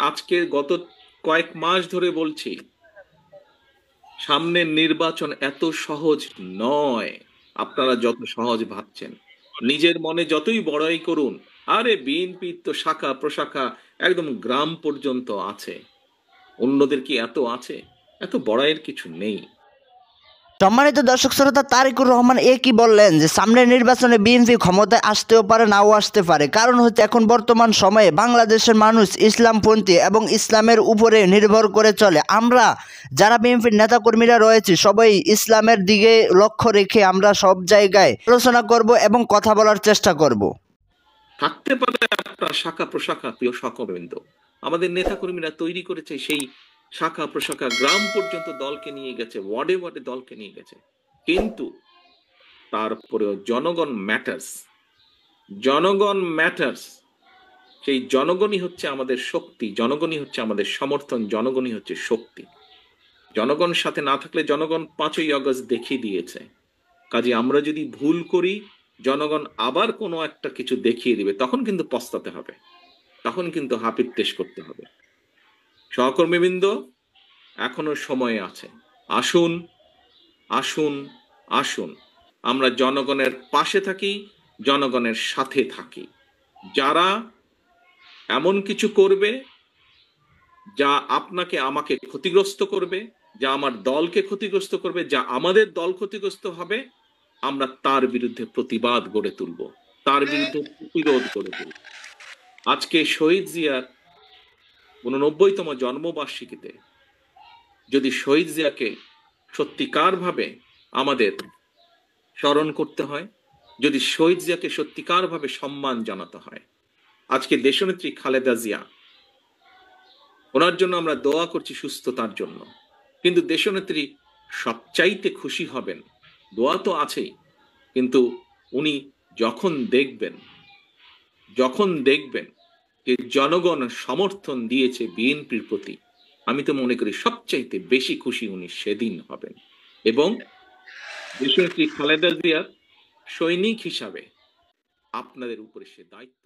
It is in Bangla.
আজকে গত কয়েক মাস ধরে বলছি, সামনের নির্বাচন এত সহজ নয় আপনারা যত সহজ ভাবছেন। নিজের মনে যতই বড়াই করুন, আরে বিএনপির তো শাখা প্রশাখা একদম গ্রাম পর্যন্ত আছে, অন্যদের কি এত আছে? এত বড়াইয়ের কিছু নেই। সম্মানিত দর্শক শ্রোতা, তারিকুর রহমান কি বললেন যে সামনের নির্বাচনে বিএনপি ক্ষমতায় আসতেও পারে, নাও আসতে পারে। কারণ হচ্ছে এখন বর্তমান সময়ে বাংলাদেশের মানুষ ইসলামপন্থী এবং ইসলামের উপরে নির্ভর করে চলে। আমরা যারা বিএনপির নেতাকর্মীরা রয়েছে সবাই ইসলামের দিকে লক্ষ্য রেখে আমরা সব জায়গায় আলোচনা করব এবং কথা বলার চেষ্টা করব। থাকতে পারে আপনার শাখা প্রশাখা, প্রিয় সকবৃন্দ, আমাদের নেতাকর্মীরা তৈরি করেছে সেই শাখা প্রশাখা, গ্রাম পর্যন্ত দলকে নিয়ে গেছে, ওয়ার্ডে ওয়ার্ডে দলকে নিয়ে গেছে। কিন্তু তারপরেও জনগণ ম্যাটার্স, জনগণ ম্যাটার্স। সেই জনগণই হচ্ছে আমাদের শক্তি, জনগণই হচ্ছে আমাদের সমর্থন, জনগণই হচ্ছে শক্তি। জনগণ সাথে না থাকলে, জনগণ 5ই আগস্ট দেখিয়ে দিয়েছে। কাজে আমরা যদি ভুল করি, জনগণ আবার কোনো একটা কিছু দেখিয়ে দিবে, তখন কিন্তু পস্তাতে হবে, তখন কিন্তু হাপিত্তেশ করতে হবে। সহকর্মীবৃন্দ, এখনো সময় আছে। আসুন আসুন আসুন, আমরা জনগণের পাশে থাকি, জনগণের সাথে থাকি। যারা এমন কিছু করবে যা আপনাকে আমাকে ক্ষতিগ্রস্ত করবে, যা আমার দলকে ক্ষতিগ্রস্ত করবে, যা আমাদের দল ক্ষতিগ্রস্ত হবে, আমরা তার বিরুদ্ধে প্রতিবাদ গড়ে তুলব, তার বিরুদ্ধে প্রতিরোধ গড়ে তুলব। আজকে শহীদ জিয়ার 89তম জন্মবার্ষিকীতে যদি শহীদ জিয়াকে সত্যিকার ভাবে আমাদের স্মরণ করতে হয়, যদি শহীদ জিয়াকে সত্যিকার ভাবে সম্মান জানাতে হয়, আজকে দেশনেত্রী খালেদা জিয়া, ওনার জন্য আমরা দোয়া করছি সুস্থতার জন্য। কিন্তু দেশনেত্রী সবচাইতে খুশি হবেন, দোয়া তো আছেই, কিন্তু উনি যখন দেখবেন যে জনগণ সমর্থন দিয়েছে বিএনপির প্রতি, আমি তো মনে করি সবচাইতে বেশি খুশি উনি সেদিন হবেন। এবং দেশনেত্রী খালেদা জিয়ার সৈনিক হিসাবে আপনাদের উপরে সে দায়িত্ব